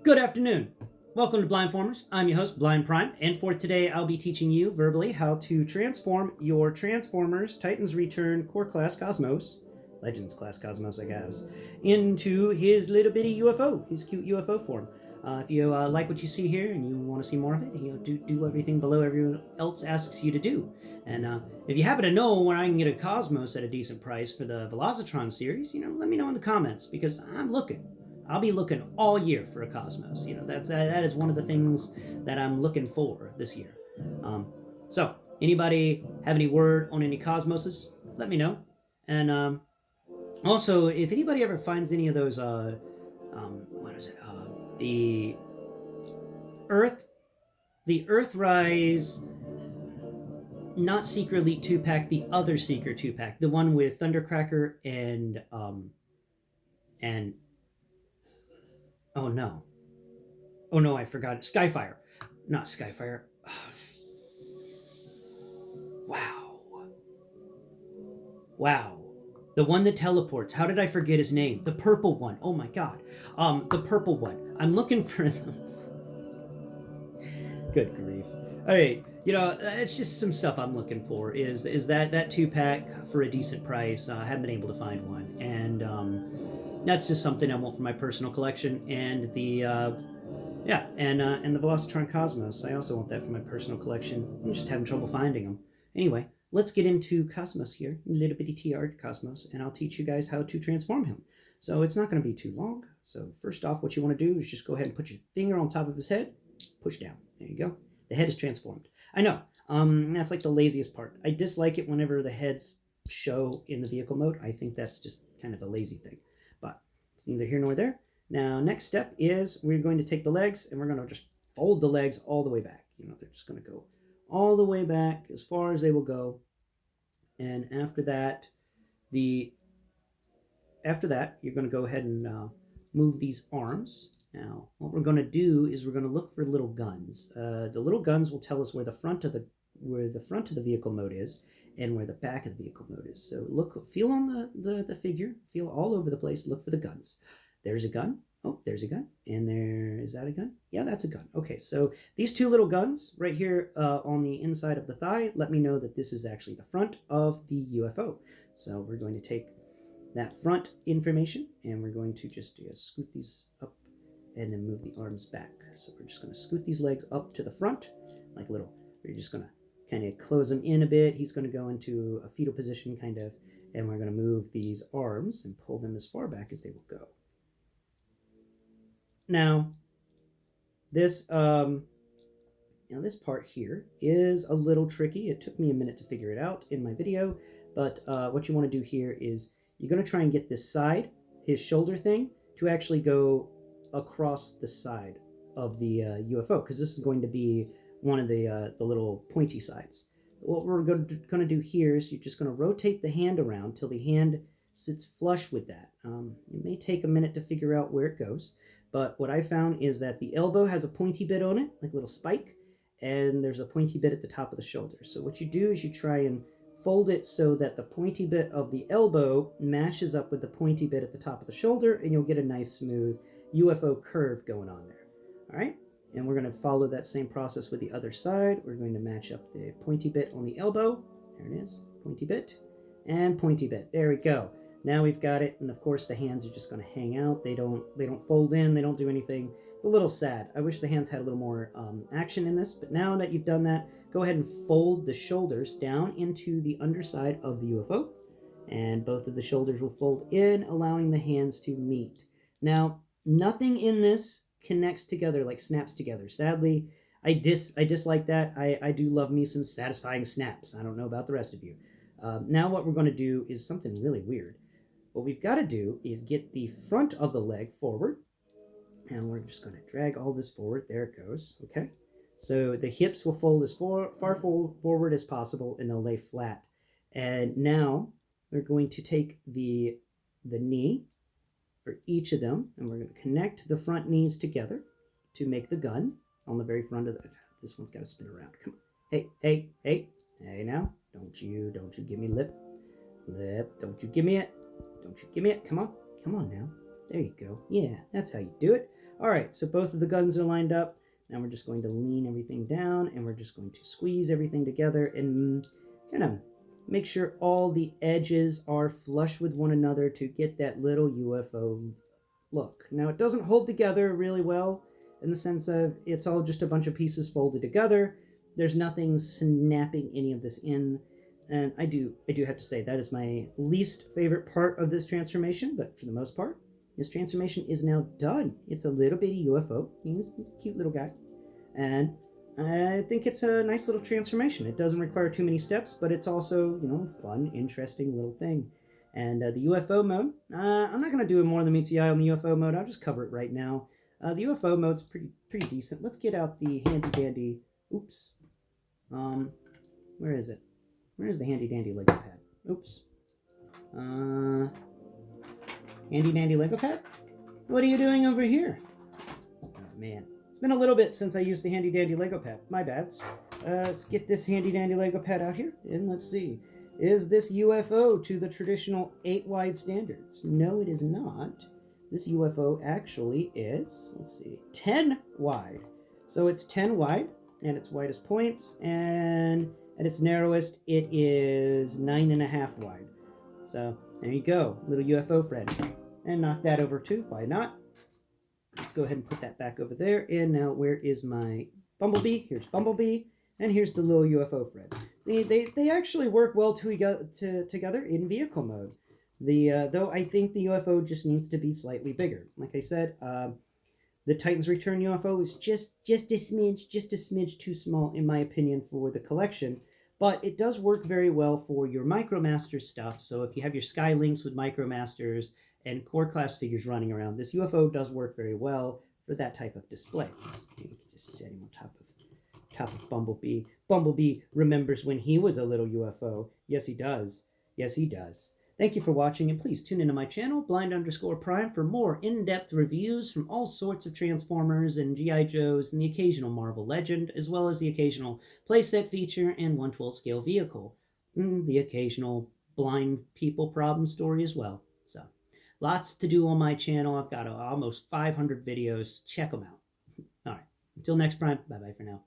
Good afternoon. Welcome to Blindformers. I'm your host, Blind Prime, and for today I'll be teaching you verbally how to transform your Transformers Titans Return Core Class Cosmos, Legends Class Cosmos I guess, into his little bitty UFO, his cute UFO form. If you like what you see here and you want to see more of it, do everything below everyone else asks you to do. And if you happen to know where I can get a Cosmos at a decent price for the Velocitron series, let me know in the comments because I'm looking. I'll be looking all year for a Cosmos. That is one of the things that I'm looking for this year. So, anybody have any word on any Cosmoses? Let me know. And also, if anybody ever finds any of those, what is it? The Earth, the Earthrise, not Secret Elite 2-pack, the other Secret 2-pack, the one with Thundercracker and oh no, I forgot it. Skyfire. Not Skyfire. Wow. Wow. The one that teleports. How did I forget his name? The purple one. Oh my god. The purple one. I'm looking for them. Good grief. Alright, it's just some stuff I'm looking for. Is that 2-pack for a decent price? I haven't been able to find one. And that's just something I want for my personal collection. And the and the Velocitron Cosmos. I also want that for my personal collection. I'm just having trouble finding them. Anyway, let's get into Cosmos here, little bitty TR Cosmos, and I'll teach you guys how to transform him. So it's not going to be too long. So first off, what you want to do is just go ahead and put your finger on top of his head, push down. There you go. The head is transformed. I know. That's like the laziest part. I dislike it whenever the heads show in the vehicle mode. I think that's just kind of a lazy thing. But it's neither here nor there. Now, next step is we're going to take the legs and we're going to just fold the legs all the way back. They're just going to go all the way back as far as they will go. And after that, you're going to go ahead and move these arms. Now, what we're going to do is we're going to look for little guns. The little guns will tell us where the front of the vehicle mode is and where the back of the vehicle mode is. So feel on the figure, feel all over the place, look for the guns. There's a gun. Oh, there's a gun. And is that a gun? Yeah, that's a gun. Okay, so these two little guns right here on the inside of the thigh let me know that this is actually the front of the UFO. So we're going to take that front information and we're going to just scoot these up and then move the arms back. So we're just going to scoot these legs up to the front like we're just going to kind of close them in a bit. He's going to go into a fetal position kind of, and we're going to move these arms and pull them as far back as they will go. Now, this this part here is a little tricky. It took me a minute to figure it out in my video, but what you want to do here is you're going to try and get this side, his shoulder thing, to actually go across the side of the UFO, because this is going to be one of the little pointy sides. What we're going to do here is you're just going to rotate the hand around till the hand sits flush with that. It may take a minute to figure out where it goes. But what I found is that the elbow has a pointy bit on it, like a little spike, and there's a pointy bit at the top of the shoulder. So what you do is you try and fold it so that the pointy bit of the elbow matches up with the pointy bit at the top of the shoulder, and you'll get a nice smooth UFO curve going on there. All right? And we're going to follow that same process with the other side. We're going to match up the pointy bit on the elbow. There it is, pointy bit, and pointy bit. There we go. Now we've got it, and of course the hands are just going to hang out. They don't fold in. They don't do anything. It's a little sad. I wish the hands had a little more action in this. But now that you've done that, go ahead and fold the shoulders down into the underside of the UFO, and both of the shoulders will fold in, allowing the hands to meet. Now, nothing in this connects together, like snaps together. Sadly, I dislike that. I do love me some satisfying snaps. I don't know about the rest of you. Now what we're going to do is something really weird. What we've got to do is get the front of the leg forward, and we're just going to drag all this forward. There it goes. Okay, so the hips will fold as far forward as possible, and they'll lay flat. And now we're going to take the knee for each of them, and we're going to connect the front knees together to make the gun on the very front of this one's got to spin around. Come on, hey now, don't you give me lip, don't you give me it. Don't you give me it. Come on now. There you go. Yeah, that's how you do it. All right, so both of the guns are lined up. Now we're just going to lean everything down, and we're just going to squeeze everything together and kind of make sure all the edges are flush with one another to get that little UFO look. Now, it doesn't hold together really well in the sense of it's all just a bunch of pieces folded together. There's nothing snapping any of this in. And I do have to say that is my least favorite part of this transformation, but for the most part, this transformation is now done. It's a little bitty UFO. He's a cute little guy. And I think it's a nice little transformation. It doesn't require too many steps, but it's also, fun, interesting little thing. And the UFO mode, I'm not going to do more than meets the eye on the UFO mode. I'll just cover it right now. The UFO mode's pretty decent. Let's get out the handy dandy. Oops. Where is it? Where is the handy dandy Lego pad? Oops. Handy dandy Lego pad? What are you doing over here? Oh man, it's been a little bit since I used the handy dandy Lego pad. My bads. Let's get this handy dandy Lego pad out here and let's see. Is this UFO to the traditional 8 wide standards? No, it is not. This UFO actually is, let's see, 10 wide. So it's 10 wide, and its widest points, and at its narrowest, it is 9.5 wide. So there you go, little UFO friend. And knock that over too, why not? Let's go ahead and put that back over there. And now where is my Bumblebee? Here's Bumblebee. And here's the little UFO friend. See, they actually work well together in vehicle mode. Though I think the UFO just needs to be slightly bigger. Like I said, the Titan's Return UFO is just a smidge too small, in my opinion, for the collection. But it does work very well for your MicroMasters stuff. So if you have your Skylinks with MicroMasters and core class figures running around, this UFO does work very well for that type of display. You can just set him on top of Bumblebee. Bumblebee remembers when he was a little UFO. Yes, he does. Yes, he does. Thank you for watching, and please tune into my channel, blind_prime, for more in-depth reviews from all sorts of Transformers and G.I. Joes and the occasional Marvel Legend, as well as the occasional playset feature and 1/12 scale vehicle. The occasional blind people problem story as well. So, lots to do on my channel. I've got almost 500 videos. Check them out. All right. Until next Prime, bye-bye for now.